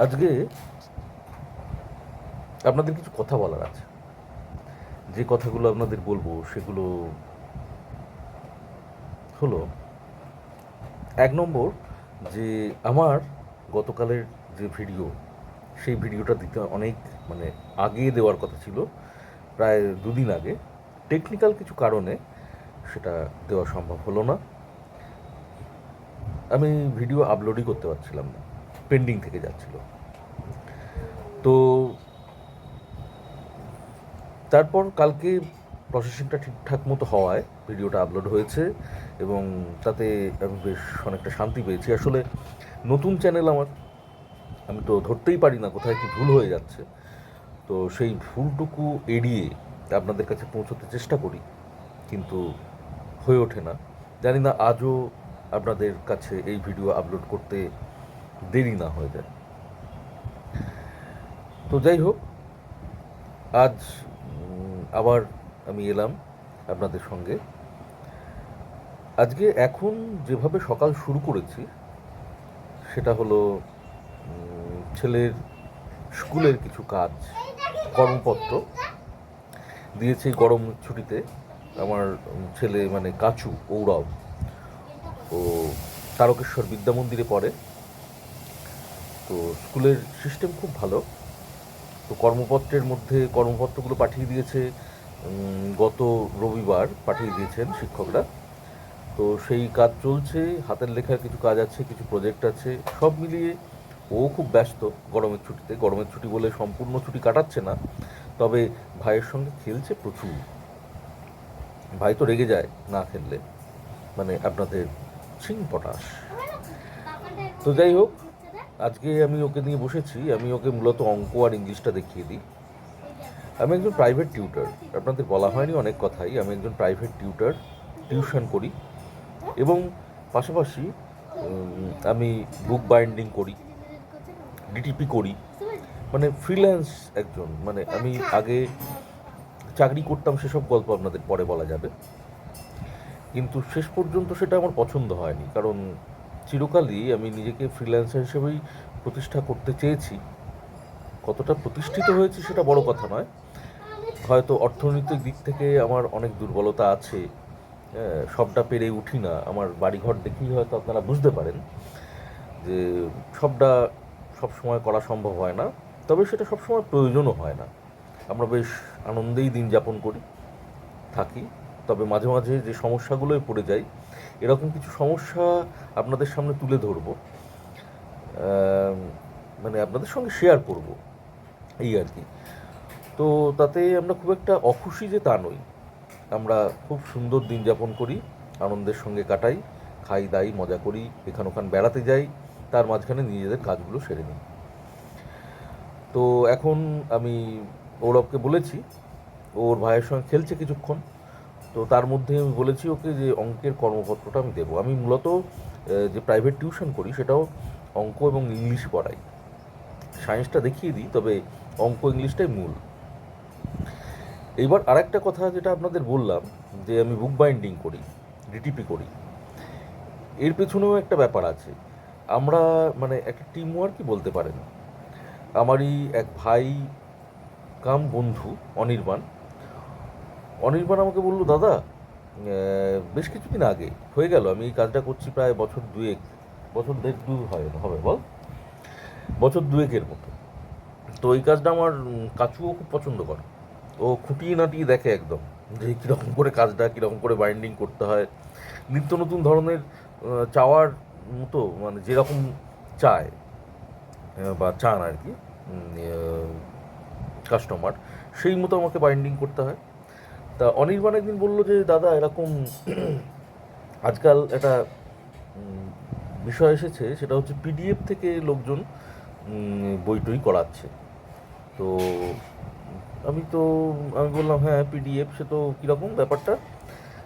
আজকে আপনাদের কিছু কথা বলার আছে। যে কথাগুলো আপনাদের বলবো সেগুলো হলো, 1 নম্বর, যে আমার গতকালের যে ভিডিও, সেই ভিডিওটা দিতে অনেক আগে দেওয়ার কথা ছিল, প্রায় 2 দিন আগে। টেকনিক্যাল কিছু কারণে সেটা দেওয়া সম্ভব হলো না। আমি ভিডিও আপলোডই করতে পারছিলাম না, পেন্ডিং থেকে যাচ্ছিল। তো তারপর কালকে প্রসেসিংটা ঠিকঠাক মতো হওয়ায় ভিডিওটা আপলোড হয়েছে এবং তাতে আমি বেশ অনেকটা শান্তি পেয়েছি। আসলে নতুন চ্যানেল আমার, আমি তো ধরতেই পারি না কোথায় কি ভুল হয়ে যাচ্ছে। তো সেই ভুলটুকু এড়িয়ে আপনাদের কাছে পৌঁছতে চেষ্টা করি, কিন্তু হয়ে ওঠে না। জানি না আজও আপনাদের কাছে এই ভিডিও আপলোড করতে দেরি না হয়ে যায়। তো যাই হোক, আজ আবার আমি এলাম আপনাদের সঙ্গে। আজকে এখন যেভাবে সকাল শুরু করেছি সেটা হলো ছেলের স্কুলের কিছু কাজ, কর্মপত্র দিয়েছে এই গরম ছুটিতে। আমার ছেলে কাচু ঔরব, ও তারকেশ্বর বিদ্যা মন্দিরে পড়ে। তো স্কুলের সিস্টেম খুব ভালো। তো কর্মপত্রের মধ্যে কর্মপত্রগুলো পাঠিয়ে দিয়েছে, গত রবিবার পাঠিয়ে দিয়েছেন শিক্ষকরা। তো সেই কাজ চলছে, হাতের লেখার কিছু কাজ আছে, কিছু প্রজেক্ট আছে, সব মিলিয়ে ও খুব ব্যস্ত গরমের ছুটিতে। গরমের ছুটি বলে সম্পূর্ণ ছুটি কাটাচ্ছে না, তবে ভাইয়ের সঙ্গে খেলছে প্রচুর। ভাই তো রেগে যায় না খেললে, আপনাদের সিং পটাশ। তো যাই হোক, আজকে আমি ওকে নিয়ে বসেছি। আমি ওকে মূলত অঙ্ক আর ইংলিশটা দেখিয়ে দিই। আমি একজন প্রাইভেট টিউটর, আপনাদের বলা হয়নি অনেক কথাই। আমি একজন প্রাইভেট টিউটর, টিউশন করি এবং পাশাপাশি আমি বুক বাইন্ডিং করি, ডিটিপি করি, ফ্রিল্যান্স একজন। আমি আগে চাকরি করতাম, সেসব গল্প আপনাদের পরে বলা যাবে, কিন্তু শেষ পর্যন্ত সেটা আমার পছন্দ হয়নি। কারণ চিরকালই আমি নিজেকে ফ্রিল্যান্সার হিসেবেই প্রতিষ্ঠা করতে চেয়েছি। কতটা প্রতিষ্ঠিত হয়েছি সেটা বড় কথা নয়, হয়তো অর্থনৈতিক দিক থেকে আমার অনেক দুর্বলতা আছে, সবটা পেরে উঠি না। আমার বাড়িঘর দেখেই হয়তো আপনারা বুঝতে পারেন যে সবটা সবসময় করা সম্ভব হয় না, তবে সেটা সবসময় প্রয়োজনও হয় না। আমরা বেশ আনন্দেই দিন যাপন করি, থাকি। তবে মাঝে মাঝে যে সমস্যাগুলোয় পড়ে যাই, এরকম কিছু সমস্যা আপনাদের সামনে তুলে ধরবো, আপনাদের সঙ্গে শেয়ার করব, এই আর কি। তো তাতে আমরা খুব একটা অখুশি যে তা নই। আমরা খুব সুন্দর দিন যাপন করি, আনন্দের সঙ্গে কাটাই, খাই দাই, মজা করি, এখান ওখান বেড়াতে যাই, তার মাঝখানে নিজেদের কাজগুলো সেরে নিই। তো এখন আমি ঔরবকে বলেছি, ওর ভাইয়ের সঙ্গে খেলছে কিছুক্ষণ। তো তার মধ্যে আমি বলেছি ওকে যে অঙ্কের কর্মপত্রটা আমি দেবো। আমি মূলত যে প্রাইভেট টিউশন করি সেটাও অঙ্ক এবং ইংলিশ পড়াই। সায়েন্সটা দেখিয়ে দিই, তবে অঙ্ক ইংলিশটাই মূল। এইবার আরেকটা কথা যেটা আপনাদের বললাম, যে আমি বুক বাইন্ডিং করি, ডিটিপি করি, এর পেছনেও একটা ব্যাপার আছে। আমরা একটা টিম ওয়ার্কই বলতে পারেন। আমারই এক ভাই কাম বন্ধু অনির্বাণ। অনির্বাণ আমাকে বললো, দাদা, বেশ কিছুদিন আগে হয়ে গেল, আমি এই কাজটা করছি প্রায় বছর দুয়েক, বছর দেড় দু হবে বল, বছর দুয়েকের মতো। তো এই কাজটা আমার কাচুও খুব পছন্দ করে। ও খুঁটিয়ে নাটিয়ে দেখে একদম, যে কীরকম করে কাজটা, কীরকম করে বাইন্ডিং করতে হয়, নিত্য নতুন ধরনের চাওয়ার মতো, যেরকম চায় বা চান আর কি কাস্টমার, সেই মতো আমাকে বাইন্ডিং করতে হয়। তা অনির্বাণ একদিন বললো যে, দাদা, এরকম আজকাল একটা বিষয় এসেছে, সেটা হচ্ছে পিডিএফ থেকে লোকজন বই টই করাচ্ছে। তো আমি বললাম, হ্যাঁ পিডিএফ, সে তো কীরকম ব্যাপারটা?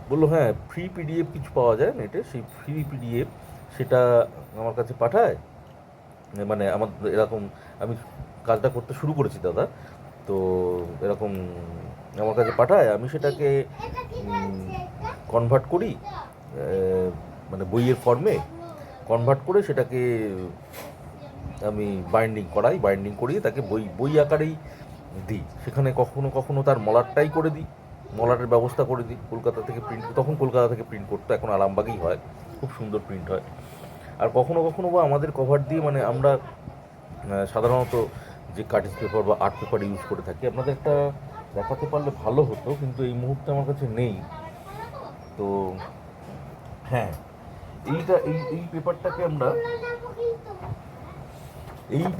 বললো, হ্যাঁ, ফ্রি পিডিএফ কিছু পাওয়া যায় নেটে, সেই ফ্রি পিডিএফ সেটা আমার কাছে পাঠায়। আমার এরকম, আমি কাজটা করতে শুরু করেছি দাদা, তো এরকম আমার কাছে পাঠায়, আমি সেটাকে কনভার্ট করি, বইয়ের ফর্মে কনভার্ট করে সেটাকে আমি বাইন্ডিং করিয়ে তাকে বই বই আকারেই দিই। সেখানে কখনো কখনো তার মলারটাই করে দিই, মলারের ব্যবস্থা করে দিই। কলকাতা থেকে প্রিন্ট করতো, এখন আরামবাগেই হয়, খুব সুন্দর প্রিন্ট হয়। আর কখনো কখনো বা আমাদের কভার দিয়ে, মানে আমরা সাধারণত যে কার্টিজ পেপার বা আর্ট পেপার ইউজ করে থাকি, আপনাদের একটা দেখাতে পারলে ভালো হতো, কিন্তু এই মুহূর্তে আমার কাছে নেই। তো হ্যাঁ, এই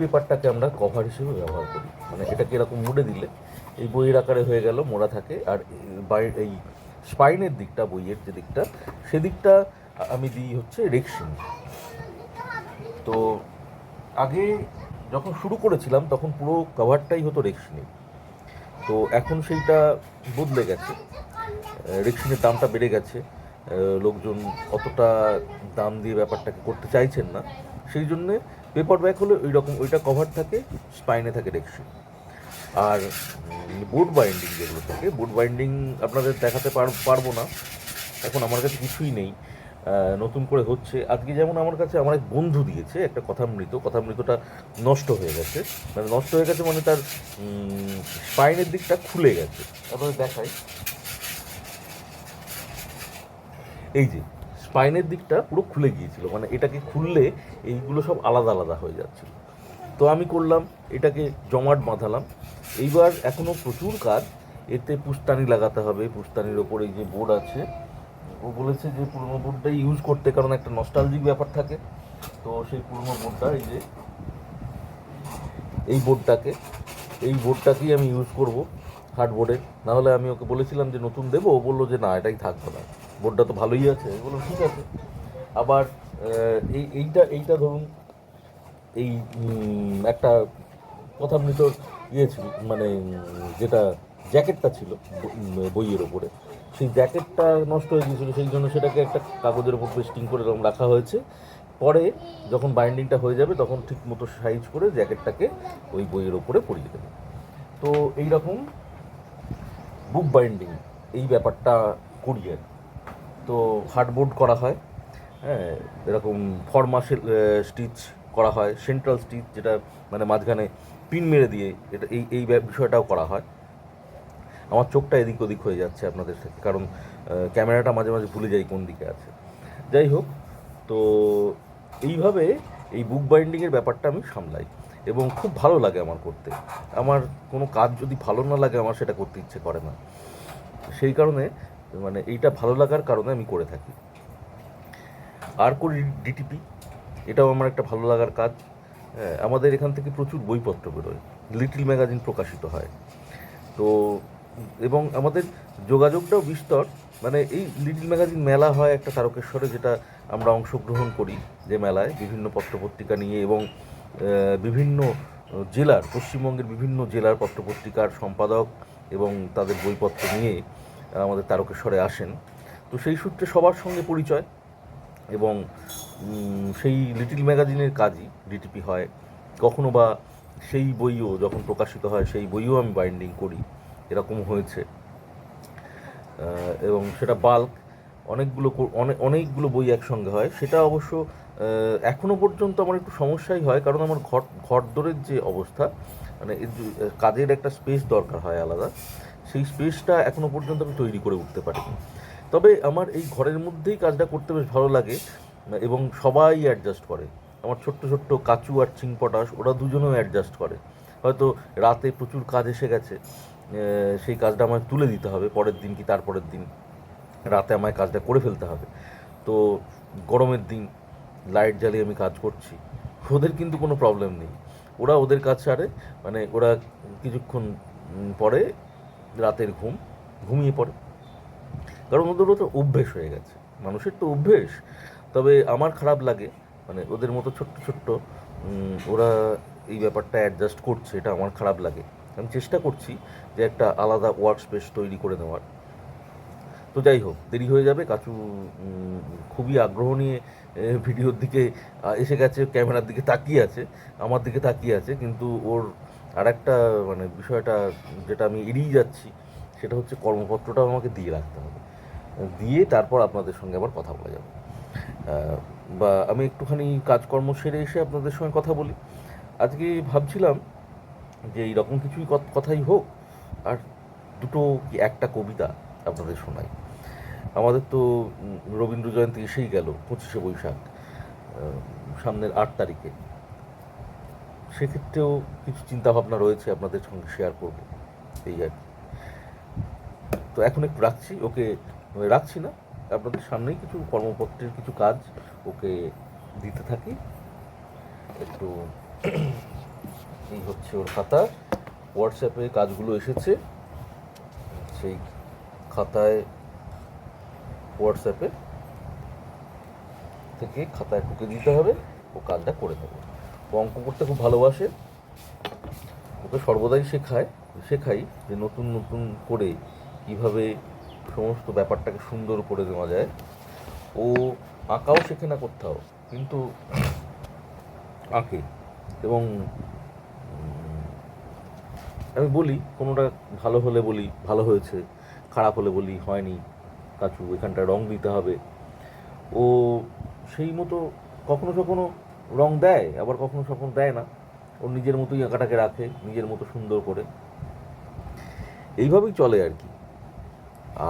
পেপারটাকে আমরা কভার হিসেবে ব্যবহার করি। মানে এটাকে এরকম মুড়ে দিলে এই বইয়ের আকারে হয়ে গেল, মোড়া থাকে। আর এই স্পাইনের দিকটা, বইয়ের যে দিকটা, সেদিকটা আমি দিই হচ্ছে রেক্সিন। তো আগে যখন শুরু করেছিলাম তখন পুরো কভারটাই হতো রেক্সিনে। তো এখন সেইটা বদলে গেছে, রেক্সিনের দামটা বেড়ে গেছে, লোকজন অতটা দাম দিয়ে ব্যাপারটাকে করতে চাইছেন না। সেই জন্যে পেপার ব্যাগ হলে ওইটা কভার থাকে, স্পাইনে থাকে রেক্সিন। আর বোর্ড বাইন্ডিং যেগুলো থাকে, বোর্ড বাইন্ডিং আপনাদের দেখাতে পারবো না, এখন আমার কাছে কিছুই নেই, নতুন করে হচ্ছে। আজকে যেমন আমার কাছে আমার এক বন্ধু দিয়েছে একটা কথামৃতটা নষ্ট হয়ে গেছে। মানে তার স্পাইনের দিকটা খুলে গেছে। আপনাদের দেখাই, এই যে স্পাইনের দিকটা পুরো খুলে গিয়েছিল, মানে এটাকে খুললে এইগুলো সব আলাদা আলাদা হয়ে যাচ্ছিল। তো আমি করলাম, এটাকে জমাট বাঁধালাম। এইবার এখনও প্রচুর কাজ, এতে পুস্তানি লাগাতে হবে। পুস্তানির ওপরে যে বোর্ড আছে, ও বলেছে যে পুরোনো বোর্ডটাই ইউজ করতে, কারণ একটা নস্টালজিক ব্যাপার থাকে। তো সেই পুরোনো বোর্ডটা, এই বোর্ডটাকেই আমি ইউজ করব হার্ডবোর্ডে। নাহলে আমি ওকে বলেছিলাম যে নতুন দেবো, ও বললো যে না, এটাই থাকবে না, বোর্ডটা তো ভালোই আছে। আমি বললাম ঠিক আছে। আবার এইটা ধরুন, এই একটা কথামৃত ছিল, মানে যেটা জ্যাকেটটা ছিল বইয়ের ওপরে, সেই জ্যাকেটটা নষ্ট হয়ে গিয়েছিলো। সেই জন্য সেটাকে একটা কাগজের ওপর পেস্টিং করে এরকম রাখা হয়েছে। পরে যখন বাইন্ডিংটা হয়ে যাবে তখন ঠিক মতো সাইজ করে জ্যাকেটটাকে ওই বইয়ের ওপরে পরিয়ে দেবে। তো এইরকম বুক বাইন্ডিং এই ব্যাপারটা করি আর। তো হার্ডবোর্ড করা হয়, হ্যাঁ, এরকম ফরমা স্টিচ করা হয়, সেন্ট্রাল স্টিচ, যেটা মানে মাঝখানে পিন মেরে দিয়ে, এটা এই বিষয়টাও করা হয়। আমার চোখটা এদিক ওদিক হয়ে যাচ্ছে আপনাদের সাথে, কারণ ক্যামেরাটা মাঝে মাঝে ভুলে যাই কোন দিকে আছে। যাই হোক, তো এইভাবে এই বুক বাইন্ডিংয়ের ব্যাপারটা আমি সামলাই, এবং খুব ভালো লাগে আমার করতে। আমার কোনো কাজ যদি ভালো না লাগে, আমার সেটা করতে ইচ্ছে করে না। সেই কারণে, মানে এইটা ভালো লাগার কারণে আমি করে থাকি। আর করি ডিটিপি, এটাও আমার একটা ভালো লাগার কাজ। আমাদের এখান থেকে প্রচুর বইপত্র বেরোয়, লিটল ম্যাগাজিন প্রকাশিত হয়। তো এবং আমাদের যোগাযোগটাও বিস্তর। মানে এই লিটল ম্যাগাজিন মেলা হয় একটা তারকেশ্বরে, যেটা আমরা অংশগ্রহণ করি, যে মেলায় বিভিন্ন পত্রপত্রিকা নিয়ে, এবং বিভিন্ন জেলার, পশ্চিমবঙ্গের বিভিন্ন জেলার পত্রপত্রিকার সম্পাদক এবং তাদের বইপত্র নিয়ে আমাদের তারকেশ্বরে আসেন। তো সেই সূত্রে সবার সঙ্গে পরিচয়, এবং সেই লিটল ম্যাগাজিনের কাজই ডিটিপি হয়। কখনো বা সেই বইও যখন প্রকাশিত হয়, সেই বইও আমি বাইন্ডিং করি, এরকম হয়েছে। এবং সেটা বাল্ক, অনেকগুলো বই একসঙ্গে হয়। সেটা অবশ্য এখনও পর্যন্ত আমার একটু সমস্যাই হয়, কারণ আমার ঘরদোরের যে অবস্থা, মানে কাজের একটা স্পেস দরকার হয় আলাদা, সেই স্পেসটা এখনও পর্যন্ত আমি তৈরি করে উঠতে পারিনি। তবে আমার এই ঘরের মধ্যেই কাজটা করতে বেশ ভালো লাগে, এবং সবাই অ্যাডজাস্ট করে। আমার ছোট্ট ছোট্ট কাচু আর চিংপটাশ, ওরা দুজনেও অ্যাডজাস্ট করে। হয়তো রাতে প্রচুর কাজ এসে গেছে, সেই কাজটা আমায় তুলে দিতে হবে পরের দিন কি তারপরের দিন, রাতে আমায় কাজটা করে ফেলতে হবে। তো গরমের দিন লাইট জ্বালিয়ে আমি কাজ করছি, ওদের কিন্তু কোনো প্রবলেম নেই, ওরা ওদের কাজ সারে, মানে ওরা কিছুক্ষণ পরে রাতের ঘুমিয়ে পড়ে, কারণ ওদেরও তো অভ্যেস হয়ে গেছে, মানুষের তো অভ্যেস। তবে আমার খারাপ লাগে, মানে ওদের মতো ছোট্ট ছোট্ট ওরা এই ব্যাপারটা অ্যাডজাস্ট করছে, এটা আমার খারাপ লাগে। আমি চেষ্টা করছি যে একটা আলাদা ওয়ার্ক স্পেস তৈরি করে নেওয়ার। তো যাই হোক, দেরি হয়ে যাবে। কাচু খুবই আগ্রহ নিয়ে ভিডিওর দিকে এসে গেছে, ক্যামেরার দিকে তাকিয়ে আছে, আমার দিকে তাকিয়ে আছে, কিন্তু ওর আর একটা মানে বিষয়টা যেটা আমি এড়িয়ে যাচ্ছি, সেটা হচ্ছে কর্মপত্রটাও আমাকে দিয়ে রাখতে হবে, দিয়ে তারপর আপনাদের সঙ্গে আবার কথা বলা যাবে। বা আমি একটুখানি কাজকর্ম সেরে এসে আপনাদের সঙ্গে কথা বলি। আজকে ভাবছিলাম যে এইরকম কিছুই কথাই হোক, আর দুটো কি একটা কবিতা আপনাদের শোনাই। আমাদের তো রবীন্দ্র জয়ন্তী এসেই গেল 25শে বৈশাখ, সামনের 8 তারিখে। সেক্ষেত্রেও কিছু চিন্তাভাবনা রয়েছে, আপনাদের সঙ্গে শেয়ার করব, এই আর কি। তো এখন একটু রাখছি না, আপনাদের সামনেই কিছু কর্মপত্রের কিছু কাজ ওকে দিতে থাকি একটু। এই হচ্ছে ওর খাতা, হোয়াটসঅ্যাপে কাজগুলো এসেছে, সেই খাতায় হোয়াটসঅ্যাপে থেকে খাতায় ঢুকে দিতে হবে, ও কাজটা করে দেবে। ও অঙ্ক করতে খুব ভালোবাসে, ওকে সর্বদাই শেখাই যে নতুন নতুন করে কীভাবে সমস্ত ব্যাপারটাকে সুন্দর করে দেওয়া যায়। ও আঁকাও শেখে না কোথাও, কিন্তু আঁকে। এবং আমি বলি কোনোটা ভালো হলে বলি ভালো হয়েছে, খারাপ হলে বলি হয়নি কাচু, এখানটা রং দিতে হবে। ও সেই মতো কখনো কখনো রং দেয়, আবার কখনো কখনো দেয় না। ও নিজের মতোই আঁকাটাকে রাখে, নিজের মতো সুন্দর করে। এইভাবেই চলে আর কি।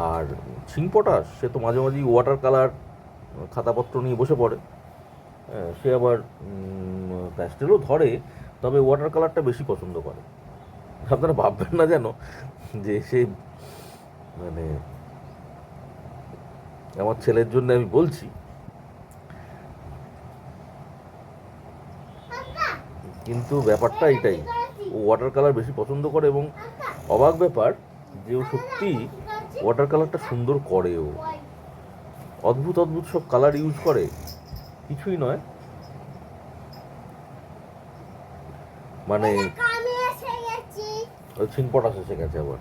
আর ছিংপটাশ, সে তো মাঝে মাঝেই ওয়াটার কালার খাতাপত্র নিয়ে বসে পড়ে। সে আবার প্যাস্টেলও ধরে, তবে ওয়াটার কালারটা বেশি পছন্দ করে। আপনারা ভাববেন না যেন যে সে মানে আমার ছেলের জন্য আমি বলছি, কিন্তু ব্যাপারটা এটাই, ও ওয়াটার কালার বেশি পছন্দ করে। এবং অবাক ব্যাপার যে ও সত্যি ওয়াটার কালারটা সুন্দর করে। ও অদ্ভুত অদ্ভুত সব কালার ইউজ করে, কিছুই নয় মানে ওই ছিংপটাশ এসে গেছে আবার।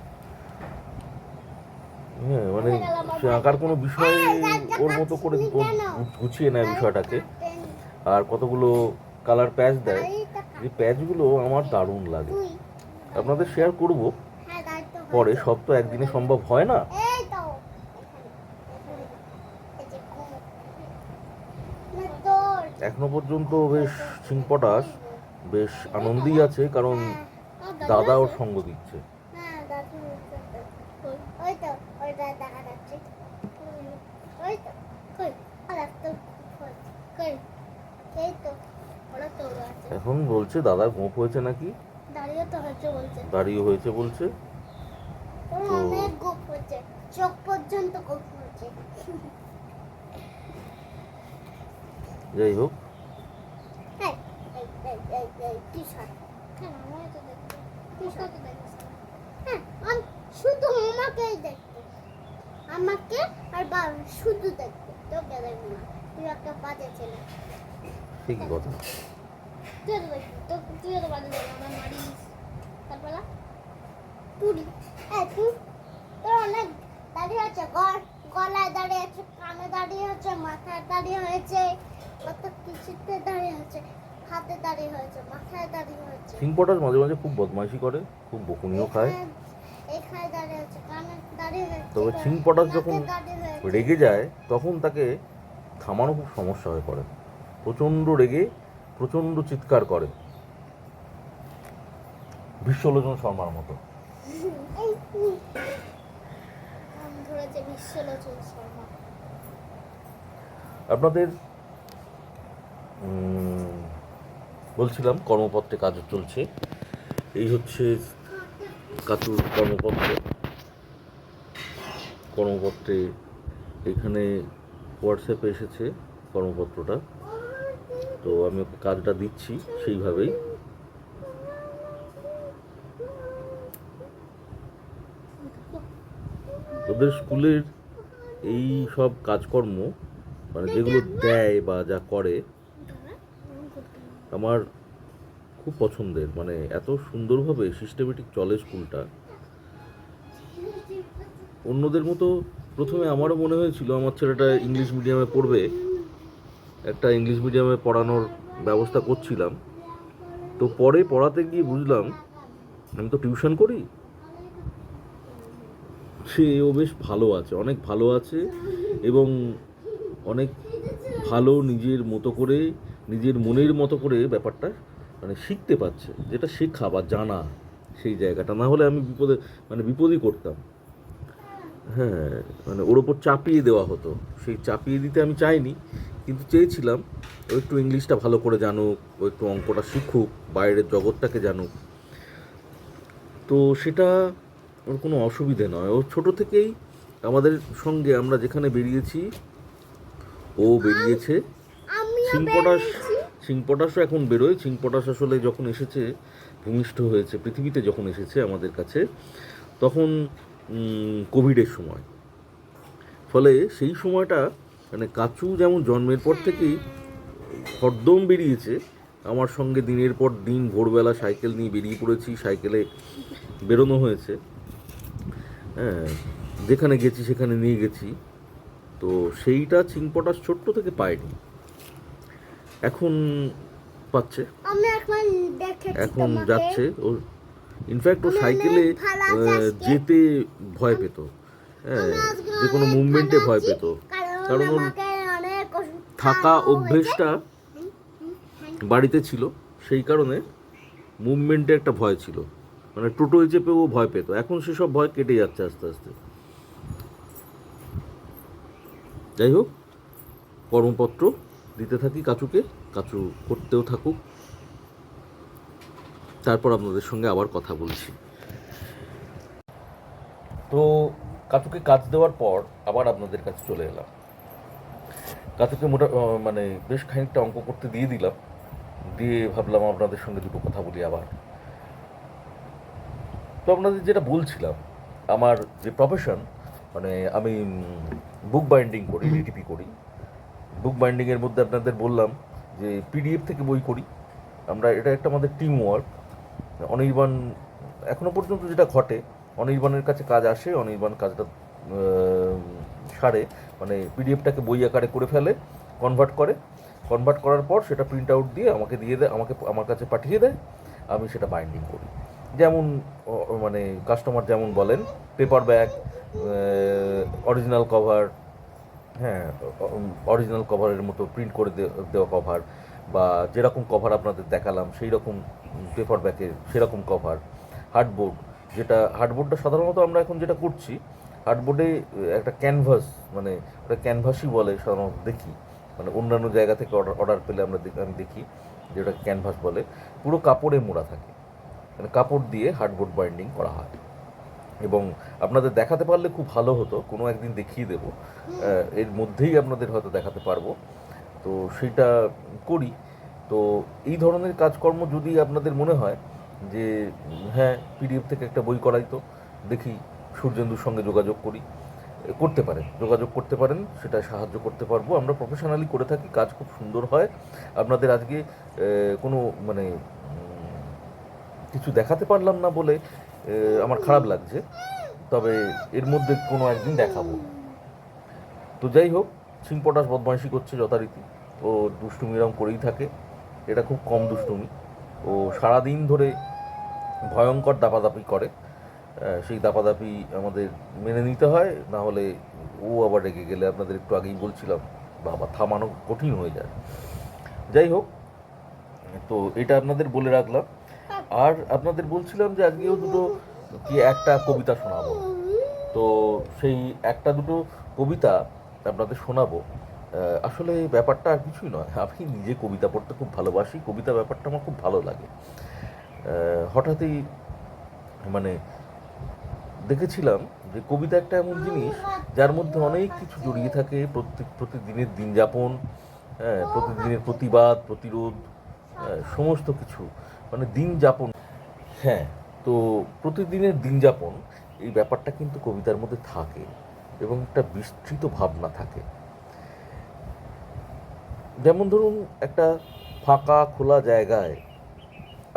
হ্যাঁ, মানে সে আঁকার কোনো বিষয় ওর মতো করে গুছিয়ে নেয় বিষয়টাকে, আর কতগুলো কালার প্যাচ দেয়। যে প্যাচগুলো আমার দারুণ লাগে, আপনাদের শেয়ার করব পরে। সব তো একদিনে সম্ভব হয় না। এখনো পর্যন্ত বেশ ছিংপটাশ বেশ আনন্দেই আছে, কারণ দাদা ওর সঙ্গ দিচ্ছে। এখন বলছে দাদার গোপ হয়েছে নাকি, দাঁড়িয়ে হয়েছে বলছে। চোখ পর্যন্ত গোপ হয়েছে। যাই হোক, শুধু আমাকেই দেখতে, আমাকে আর বাবা শুধু দেখতে, তোকে দেখবো না। তুই একটা বাজে ছেলে। ঠিকই কথা। তুই তো বাজে ছেলে, আমার মারিস। তারপরে তুই তোর অনেক দাঁড়িয়ে আছে, গলায় দাঁড়িয়ে আছে, কানে দাঁড়িয়ে আছে, মাথায় দাঁড়িয়ে হয়েছে, কত কিছুতে দাঁড়িয়ে আছে, হাতে দাঁড়িয়ে হয়েছে, মাথায় দাঁড়িয়ে হয়েছে। ছিংপটাশ মাঝে মাঝে খুব বদমাইশি করে, খুব বকুনিও খায়। তবে ছিংপটাশ যখন রেগে যায় তখন তাকে থামানো খুব সমস্যা হয়ে পড়ে। প্রচণ্ড রেগে প্রচণ্ড চিৎকার করে, বিশ্বলোচন শর্মার মতো। আপনাদের বলছিলাম কর্মপত্রে কাজ চলছে। এই হচ্ছে কাচুর কর্মপত্রে এখানে হোয়াটসঅ্যাপে এসেছে কর্মপত্রটা, তো আমি ওকে কাজটা দিচ্ছি সেইভাবেই। ওদের স্কুলের এই সব কাজকর্ম মানে যেগুলো দেয় বা যা করে আমার খুব পছন্দের। মানে এত সুন্দরভাবে সিস্টেমেটিক চলে স্কুলটা। অন্যদের মতো প্রথমে আমারও মনে হয়েছিল আমার ছেলেটা ইংলিশ মিডিয়ামে পড়বে, একটা ইংলিশ মিডিয়ামে পড়ানোর ব্যবস্থা করছিলাম। তো পরে পড়াতে গিয়ে বুঝলাম আমি তো টিউশন করি, ও বেশ ভালো আছে, অনেক ভালো আছে, এবং অনেক ভালো নিজের মতো করে নিজের মনের মতো করে ব্যাপারটা মানে শিখতে পারছে, যেটা শেখা বা জানা সেই জায়গাটা। না হলে আমি বিপদই করতাম। হ্যাঁ, মানে ওর ওপর চাপিয়ে দেওয়া হতো, সেই চাপিয়ে দিতে আমি চাইনি, কিন্তু চেয়েছিলাম ও একটু ইংলিশটা ভালো করে জানুক, ও একটু অঙ্কটা শিখুক, বাইরের জগৎটাকে জানুক। তো সেটা ওর কোনো অসুবিধে নয়। ও ছোটো থেকেই আমাদের সঙ্গে আমরা যেখানে বেরিয়েছি ও বেরিয়েছে। সিংপটাশ সিংপটাশও এখন বেরোয়। সিংপটাশ আসলে যখন এসেছে, ভূমিষ্ঠ হয়েছে, পৃথিবীতে যখন এসেছে আমাদের কাছে, তখন কোভিডের সময়। ফলে সেই সময়টা মানে কাচু যেমন জন্মের পর থেকেই হরদম বেরিয়েছে আমার সঙ্গে, দিনের পর দিন ভোরবেলা সাইকেল নিয়ে বেরিয়ে পড়েছি, সাইকেলে বেরোনো হয়েছে। হ্যাঁ, যেখানে গেছি সেখানে নিয়ে গেছি। তো সেইটা চিংপটাশ ছোট্ট থেকে পায়নি, এখন পাচ্ছে, এখন যাচ্ছে। ও ইনফ্যাক্ট ও সাইকেলে যেতে ভয় পেত, হ্যাঁ, যে কোনো মুভমেন্টে ভয় পেত, কারণ ওর থাকা অভ্যেসটা বাড়িতে ছিল, সেই কারণে মুভমেন্টে একটা ভয় ছিল, মানে টোটোয় চেপেও ভয় পেত। এখন সেসব ভয় কেটে যাচ্ছে আস্তে আস্তে। যাই হোক, কর্মপত্র দিতে থাকি কাচুকে, কাচু করতেও থাকুক, তারপর আপনাদের সঙ্গে আবার কথা বলছি। তো কাচুকে কাজ দেওয়ার পর আবার আপনাদের কাছে চলে এলাম। কাচুকে মানে বেশ খানিকটা অঙ্ক করতে দিয়ে দিলাম, দিয়ে ভাবলাম আপনাদের সঙ্গে দুটো কথা বলি আবার। তো আপনাদের যেটা বলছিলাম, আমার যে প্রফেশন, মানে আমি বুক বাইন্ডিং করি, ডিটিপি করি। বুক বাইন্ডিংয়ের মধ্যে আপনাদের বললাম যে পিডিএফ থেকে বই করি আমরা, এটা একটা আমাদের টিম ওয়ার্ক। অনির্বাণ এখনো পর্যন্ত যেটা ঘটে, অনির্বাণের কাছে কাজ আসে, অনির্বাণ কাজটা সারে, মানে পিডিএফটাকে বই আকারে করে ফেলে, কনভার্ট করার পর সেটা প্রিন্ট আউট দিয়ে আমাকে দিয়ে দেয়, আমার কাছে পাঠিয়ে দেয়, আমি সেটা বাইন্ডিং করি। যেমন মানে কাস্টমার যেমন বলেন, পেপার ব্যাগ, অরিজিনাল কভার, হ্যাঁ, অরিজিনাল কভারের মতো প্রিন্ট করে দেওয়া কভার, বা যেরকম কভার আপনাদের দেখালাম সেই রকম পেপার ব্যাগের সেরকম কভার, হার্ডবোর্ড, যেটা হার্ডবোর্ডটা সাধারণত আমরা এখন যেটা করছি, হার্ডবোর্ডে একটা ক্যানভাস, মানে ওটা ক্যানভাসই বলে সাধারণত দেখি, মানে অন্যান্য জায়গা থেকে অর্ডার পেলে আমি দেখি যে ওটা ক্যানভাস বলে, পুরো কাপড়ে মোড়া থাকে, মানে কাপড় দিয়ে হার্ডবোর্ড বাইন্ডিং করা হয়। এবং আপনাদের দেখাতে পারলে খুব ভালো হতো, কোনো একদিন দেখিয়ে দেবো, এর মধ্যেই আপনাদের হয়তো দেখাতে পারবো। তো সেটা করি। তো এই ধরনের কাজকর্ম যদি আপনাদের মনে হয় যে হ্যাঁ, পিডিএফ থেকে একটা বই করাই, তো দেখি সূর্যেন্দুর সঙ্গে যোগাযোগ যোগাযোগ করতে পারেন, সেটা সাহায্য করতে পারবো। আমরা প্রফেশনালি করে থাকি, কাজ খুব সুন্দর হয়। আপনাদের আজকে কোনো মানে কিছু দেখাতে পারলাম না বলে আমার খারাপ লাগছে, তবে এর মধ্যে কোনো একদিন দেখাবো। তো যাই হোক, সিংপটাশ বদমাইশি করছে যথারীতি, ও দুষ্টুমি এরকম করেই থাকে, এটা খুব কম দুষ্টুমি। ও সারাদিন ধরে ভয়ঙ্কর দাপাদাপি করে, সেই দাপাদাপি আমাদের মেনে নিতে হয়, না হলে ও আবার রেগে গেলে, আপনাদের একটু আগেই বলছিলাম, বাবা থামানো কঠিন হয়ে যায়। যাই হোক, তো এটা আপনাদের বলে রাখলাম। আর আপনাদের বলছিলাম যে আজকেও দুটো কি একটা কবিতা শোনাবো, তো সেই একটা দুটো কবিতা আপনাদের শোনাবো। আসলে ব্যাপারটা আর কিছুই নয়, আমি নিজে কবিতা পড়তে খুব ভালোবাসি, কবিতা ব্যাপারটা আমার খুব ভালো লাগে। হঠাৎই মানে দেখেছিলাম যে কবিতা একটা এমন জিনিস যার মধ্যে অনেক কিছু জড়িয়ে থাকে, প্রতিদিনের দিনযাপন, হ্যাঁ, প্রতিদিনের প্রতিবাদ প্রতিরোধ, সমস্ত কিছু, মানে দিন যাপন, হ্যাঁ। তো প্রতিদিনের দিনযাপন, এই ব্যাপারটা কিন্তু কবিতার মধ্যে থাকে, এবং একটা বিস্তৃত ভাবনা থাকে। যেমন ধরুন, একটা ফাঁকা খোলা জায়গায়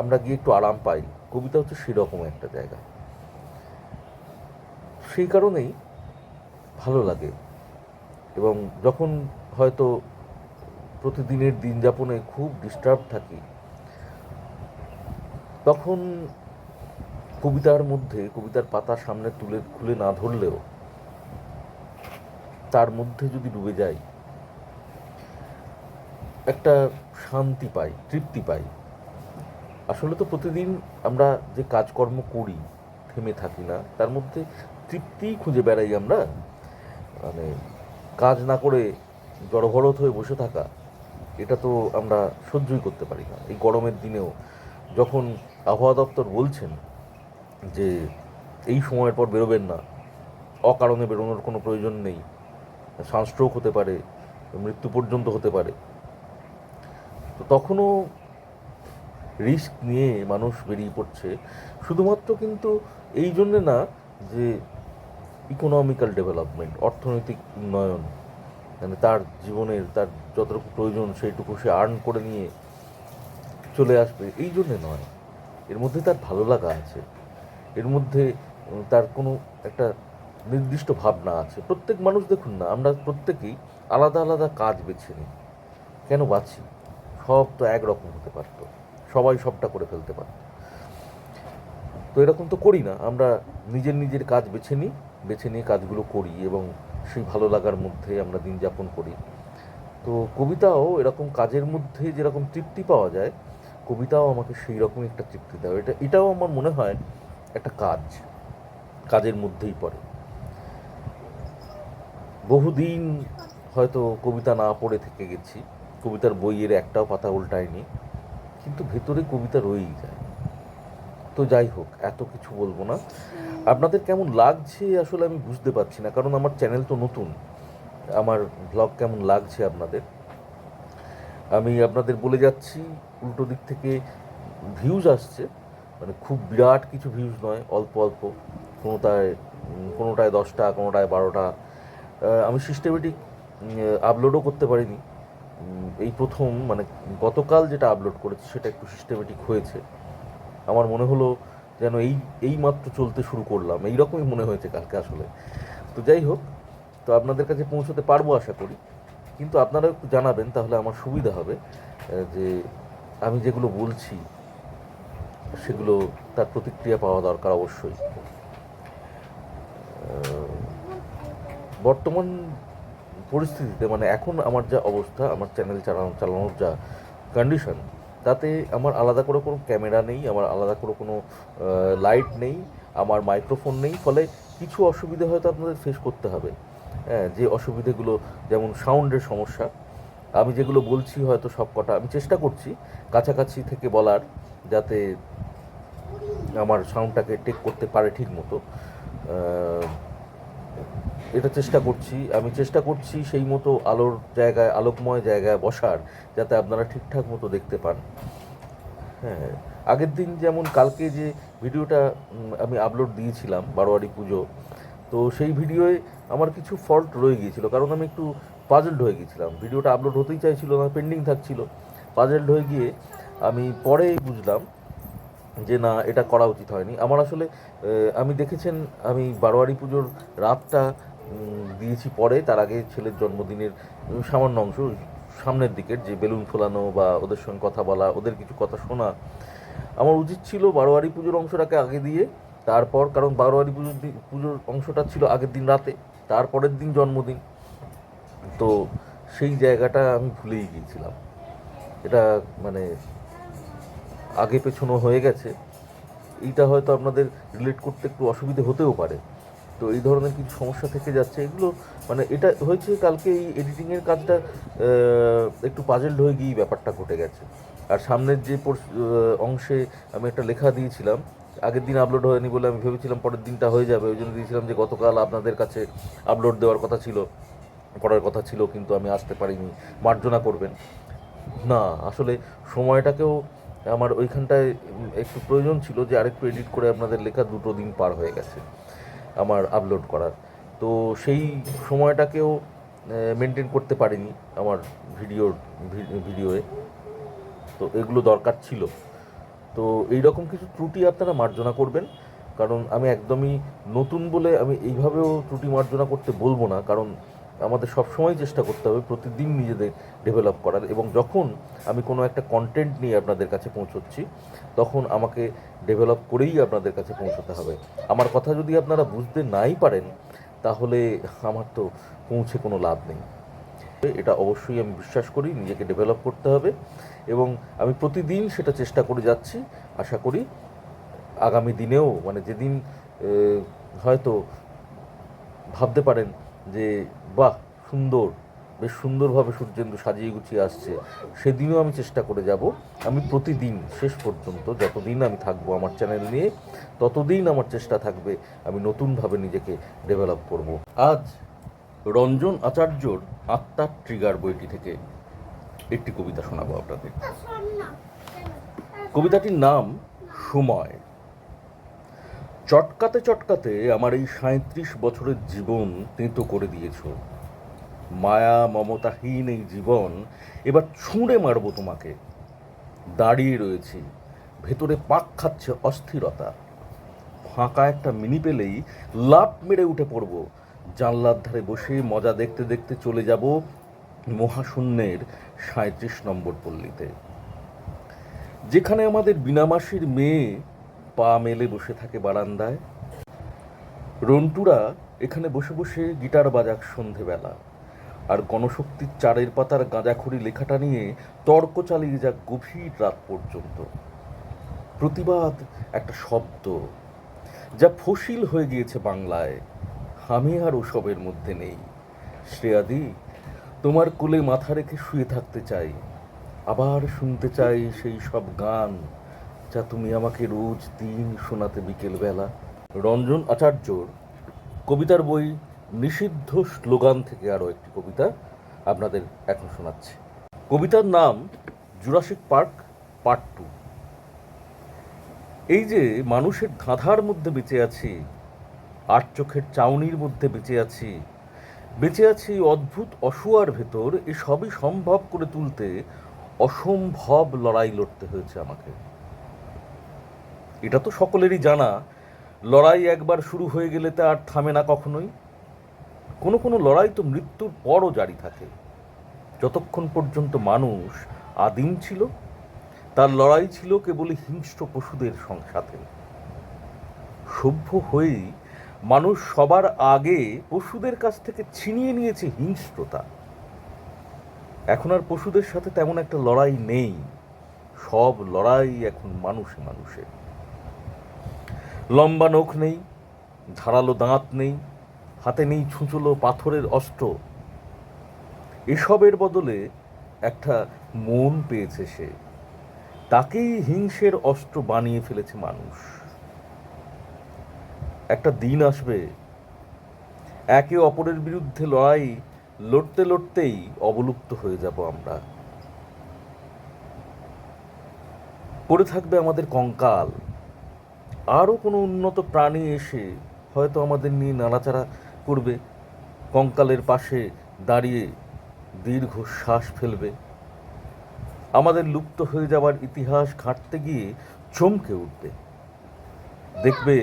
আমরা গিয়ে একটু আরাম পাই, কবিতা হচ্ছে সেরকম একটা জায়গা। সেই কারণেই ভালো লাগে। এবং যখন হয়তো প্রতিদিনের দিনযাপনে খুব ডিস্টার্ব থাকি, তখন কবিতার মধ্যে, কবিতার পাতা সামনে খুলে না ধরলেও তার মধ্যে যদি ডুবে যাই, একটা শান্তি পাই, তৃপ্তি পাই। আসলে তো প্রতিদিন আমরা যে কাজকর্ম করি, থেমে থাকি না, তার মধ্যে তৃপ্তিই খুঁজে বেড়াই আমরা। মানে কাজ না করে জড়ভরত হয়ে বসে থাকা, এটা তো আমরা সহ্যই করতে পারি না এই গরমের দিনেও। যখন আবহাওয়া দপ্তর বলছেন যে এই সময়ের পর বেরোবেন না, অকারণে বেরোনোর কোনো প্রয়োজন নেই, সানস্ট্রোক হতে পারে, মৃত্যু পর্যন্ত হতে পারে, তো তখনও রিস্ক নিয়ে মানুষ বেরিয়ে পড়ছে। শুধুমাত্র কিন্তু এই জন্যে না যে ইকোনমিক্যাল ডেভেলপমেন্ট, অর্থনৈতিক উন্নয়ন, মানে তার জীবনের তার যতটুকু প্রয়োজন সেইটুকু সে আর্ন করে নিয়ে চলে আসবে, এই জন্যে নয়। এর মধ্যে তার ভালো লাগা আছে, এর মধ্যে তার কোনো একটা নির্দিষ্ট ভাবনা আছে। প্রত্যেক মানুষ দেখুন না, আমরা প্রত্যেকেই আলাদা আলাদা কাজ বেছে নিই। কেন বাছি? সব তো একরকম হতে পারতো, সবাই সবটা করে ফেলতে পারত। তো এরকম তো করি না, আমরা নিজের নিজের কাজ বেছে নিই, বেছে নিয়ে কাজগুলো করি এবং সেই ভালো লাগার মধ্যে আমরা দিন যাপন করি। তো কবিতাও এরকম কাজের মধ্যে যেরকম তৃপ্তি পাওয়া যায়, কবিতাও আমাকে সেই রকমই একটা তৃপ্তি দেয়। এটাও আমার মনে হয় একটা কাজের মধ্যেই পড়ে। বহুদিন হয়তো কবিতা না পড়ে থেকে গেছি, কবিতার বইয়ের একটাও পাতা উল্টায়নি, কিন্তু ভেতরে কবিতা রয়েই যায়। তো যাই হোক, এত কিছু বলবো না। আপনাদের কেমন লাগছে আসলে আমি বুঝতে পারছি না, কারণ আমার চ্যানেল তো নতুন। আমার ব্লগ কেমন লাগছে আপনাদের, আমি আপনাদের বলে যাচ্ছি। উল্টো দিক থেকে ভিউজ আসছে, মানে খুব বিরাট কিছু ভিউজ নয়, অল্প অল্প, কোনোটায় 10টা, কোনোটায় 12টা। আমি সিস্টেমেটিক আপলোডও করতে পারিনি, এই প্রথম, মানে গতকাল যেটা আপলোড করেছি সেটা একটু সিস্টেমেটিক হয়েছে। আমার মনে হলো যেন এই মাত্র চলতে শুরু করলাম, এইরকমই মনে হয়েছে কালকে আসলে। তো যাই হোক, তো আপনাদের কাছে পৌঁছতে পারবো আশা করি, কিন্তু আপনারাও একটু জানাবেন, তাহলে আমার সুবিধা হবে যে আমি যেগুলো বলছি সেগুলো তার প্রতিক্রিয়া পাওয়া দরকার অবশ্যই। বর্তমান পরিস্থিতিতে, মানে এখন আমার যা অবস্থা, আমার চ্যানেল চালানোর যা কন্ডিশন, তাতে আমার আলাদা করে কোনো ক্যামেরা নেই, আমার আলাদা করে কোনো লাইট নেই, আমার মাইক্রোফোন নেই, ফলে কিছু অসুবিধে হয়তো আপনাদের ফেস করতে হবে। হ্যাঁ, যে অসুবিধেগুলো, যেমন সাউন্ডের সমস্যা, আমি যেগুলো বলছি হয়তো সব কটা আমি চেষ্টা করছি কাছাকাছি থেকে বলার, যাতে আমার সাউন্ডটাকে টেক করতে পারে ঠিক মতো। এটা চেষ্টা করছি, আমি চেষ্টা করছি সেই মতো আলোর জায়গায়, আলোকময় জায়গায় বসার, যাতে আপনারা ঠিকঠাক মতো দেখতে পান। হ্যাঁ, আগের দিন যেমন কালকে যে ভিডিওটা আমি আপলোড দিয়েছিলাম বারোয়ারি পুজো, তো সেই ভিডিওয়ে আমার কিছু ফল্ট রয়ে গিয়েছিল, কারণ আমি একটু পাজলড হয়ে গিয়েছিলাম। ভিডিওটা আপলোড হতেই চাইছিল না, পেন্ডিং থাকছিল। পাজলড হয়ে গিয়ে আমি পরে বুঝলাম যে না, এটা করা উচিত হয়নি আমার আসলে। আমি দেখেছেন, আমি বারোয়ারি পুজোর রাতটা দিয়েছি পরে, তার আগে ছেলের জন্মদিনের সামান্য অংশ, সামনের দিকের যে বেলুন ফোলানো বা ওদের সঙ্গে কথা বলা, ওদের কিছু কথা শোনা। আমার উচিত ছিল বারোয়ারি পুজোর অংশটাকে আগে দিয়ে তারপর, কারণ বারোয়ারি পুজোর অংশটা ছিল আগের দিন রাতে, তারপরের দিন জন্মদিন। তো সেই জায়গাটা আমি ভুলেই গিয়েছিলাম। এটা মানে আগে পেছনও হয়ে গেছে, এইটা হয়তো আপনাদের রিলেট করতে একটু অসুবিধে হতেও পারে। তো এই ধরনের কিছু সমস্যা থেকে যাচ্ছে, এগুলো মানে এটা হয়েছে কালকে এই এডিটিংয়ের কাজটা একটু পাজেলড হয়ে গিয়েই ব্যাপারটা ঘটে গেছে। আর সামনের যে অংশে আমি একটা লেখা দিয়েছিলাম, আগের দিন আপলোড হয়নি বলে আমি ভেবেছিলাম পরের দিনটা হয়ে যাবে, ওই জন্য দিয়েছিলাম যে গতকাল আপনাদের কাছে আপলোড দেওয়ার কথা ছিল, করার কথা ছিল, কিন্তু আমি আসতে পারিনি, মার্জনা করবেন। না, আসলে সময়টাকেও আমার ওইখানটায় একটু প্রয়োজন ছিল যে আরেকটু এডিট করে আপনাদের লেখা 2 দিন পার হয়ে গেছে আমার আপলোড করার। তো সেই সময়টাকেও মেনটেন করতে পারিনি আমার ভিডিওয়ে। তো এগুলো দরকার ছিল। তো এই রকম কিছু ত্রুটি আপনারা মার্জনা করবেন, কারণ আমি একদমই নতুন বলে আমি এইভাবেও ত্রুটি মার্জনা করতে বলবো না, কারণ আমাদের সবসময় চেষ্টা করতে হবে প্রতিদিন নিজেদের ডেভেলপ করার, এবং যখন আমি কোনো একটা কন্টেন্ট নিয়ে আপনাদের কাছে পৌঁছচ্ছি, তখন আমাকে ডেভেলপ করেই আপনাদের কাছে পৌঁছতে হবে। আমার কথা যদি আপনারা বুঝতে নাই পারেন, তাহলে আমার তো পৌঁছে কোনো লাভ নেই। এটা অবশ্যই আমি বিশ্বাস করি, নিজেকে ডেভেলপ করতে হবে এবং আমি প্রতিদিন সেটা চেষ্টা করে যাচ্ছি। আশা করি আগামী দিনেও মানে যেদিন হয়তো ভাবতে পারেন যে বাহ সুন্দর, বেশ সুন্দরভাবে সূর্যেন্দু সাজিয়ে গুছিয়ে আসছে, সেদিনও আমি চেষ্টা করে যাব। আমি প্রতিদিন শেষ পর্যন্ত যতদিন আমি থাকবো আমার চ্যানেল নিয়ে, ততদিন আমার চেষ্টা থাকবে আমি নতুনভাবে নিজেকে ডেভেলপ করব। আজ রঞ্জন আচার্যর আত্মার ট্রিগার বইটি থেকে একটি কবিতা শোনাবো আপনাদের। কবিতাটির নাম সময়। চটকাতে চটকাতে আমার এই ৩৭ বছরের জীবন তেঁতো করে দিয়েছ। মায়া মমতাহীন এই জীবন এবার ছুঁড়ে মারবো তোমাকে। দাঁড়িয়ে রয়েছি, ভেতরে পাক খাচ্ছে অস্থিরতা। ফাঁকা একটা মিনি পেলেই লাফ মেরে উঠে পড়ব। জানলার ধারে বসে মজা দেখতে দেখতে চলে যাব মহাশূন্যের ৩৭ নম্বর পল্লীতে, যেখানে আমাদের বিনামাসির মেয়ে পা মেলে বসে থাকে বারান্দায়। রন্টুরা এখানে বসে বসে গিটার বাজাক সন্ধেবেলা, আর গণশক্তির চারের পাতার গাঁজাখড়ি লেখাটা নিয়ে তর্ক চালিয়ে যাক গভীর রাত পর্যন্ত। প্রতিবাদ একটা শব্দ যা ফসিল হয়ে গিয়েছে বাংলায়। আমি আর ওসবের মধ্যে নেই। শ্রেয়াদি, তোমার কোলে মাথা রেখে শুয়ে থাকতে চাই, আবার শুনতে চাই সেই সব গান যা তুমি আমাকে রোজ দিন শোনাতে বিকেলবেলা। রঞ্জন আচার্যর কবিতার বই নিষিদ্ধ স্লোগান থেকে আরও একটি কবিতা আপনাদের এখন শোনাচ্ছি। কবিতার নাম জুরাসিক পার্ক পার্ট 2। এই যে মানুষের ধাঁধার মধ্যে বেঁচে আছি, আট চোখের চাউনির মধ্যে বেঁচে আছি অদ্ভুত অসুয়ার ভেতর, এ সবই সম্ভব করে তুলতে অসম্ভব লড়াই লড়তে হয়েছে আমাকে। এটা তো সকলেরই জানা, লড়াই একবার শুরু হয়ে গেলে তা আর থামে না কখনোই। কোনো কোনো লড়াই তো মৃত্যুর পরও জারি থাকে। যতক্ষণ পর্যন্ত মানুষ আদিম ছিল, তার লড়াই ছিল কেবলই হিংস্র পশুদের সাথে। সভ্য হয়েই মানুষ সবার আগে পশুদের কাছ থেকে ছিনিয়ে নিয়েছে হিংস্রতা। এখন আর পশুদের সাথে তেমন একটা লড়াই নেই, সব লড়াই এখন মানুষে মানুষে। লম্বা নখ নেই, ধারালো দাঁত নেই, হাতে নেই ছুঁচলো পাথরের অস্ত্র। এসবের বদলে একটা মন পেয়েছে সে, তাকেই হিংসের অস্ত্র বানিয়ে ফেলেছে মানুষ। একটা দিন আসবে একে অপরের বিরুদ্ধে লড়াই লড়তে লড়তেই অবলুপ্ত হয়ে যাব আমরা। পড়ে থাকবে আমাদের কঙ্কাল। আরও কোনো উন্নত প্রাণী এসে হয়তো আমাদের নিয়ে নাড়াচাড়া করবে, কঙ্কালের পাশে দাঁড়িয়ে দীর্ঘ শ্বাস ফেলবে। আমাদের লুপ্ত হয়ে যাওয়ার ইতিহাস ঘাঁটতে গিয়ে চমকে উঠবে, দেখবে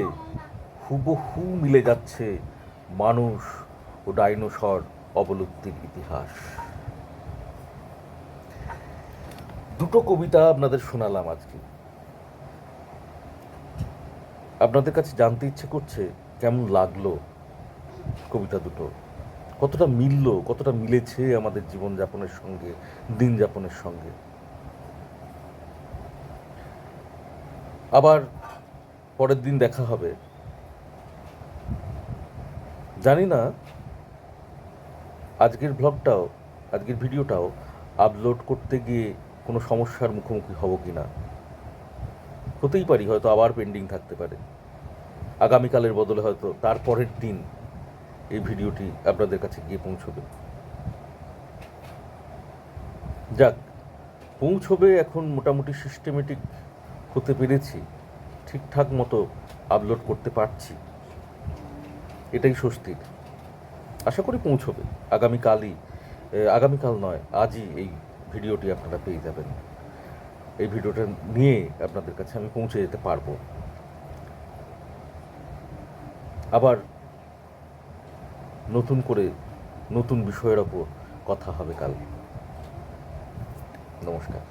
হুবহু মিলে যাচ্ছে মানুষ ও ডাইনোসর অবলুপ্তির ইতিহাস। দুটো কবিতা আপনাদের শোনালাম আজকে। আপনাদের কাছে জানতে ইচ্ছে করছে কেমন লাগলো কবিতা দুটো, কতটা মিলল, কতটা মিলেছে আমাদের জীবনযাপনের সঙ্গে, দিন যাপনের সঙ্গে। আবার পরের দিন দেখা হবে। জানি না আজকের ভিডিওটাও আপলোড করতে গিয়ে কোনো সমস্যার মুখোমুখি হব কি না। হতেই পারি, হয়তো আবার পেন্ডিং থাকতে পারে। আগামীকালের বদলে হয়তো তার পরের দিন এই ভিডিওটি আপনাদের কাছে গিয়ে পৌঁছবে। যাক, পৌঁছবে, এখন মোটামুটি সিস্টেমেটিক হতে পেরেছি, ঠিকঠাক মতো আপলোড করতে পারছি, এটাই স্বস্তির। আশা করি পৌঁছবে। আগামীকাল নয়, আজই এই ভিডিওটি আপনারা পেয়ে যাবেন। এই ভিডিওটা নিয়ে আপনাদের কাছে আমি পৌঁছে যেতে পারবো। আবার নতুন করে নতুন বিষয়ের ওপর কথা হবে কাল। নমস্কার।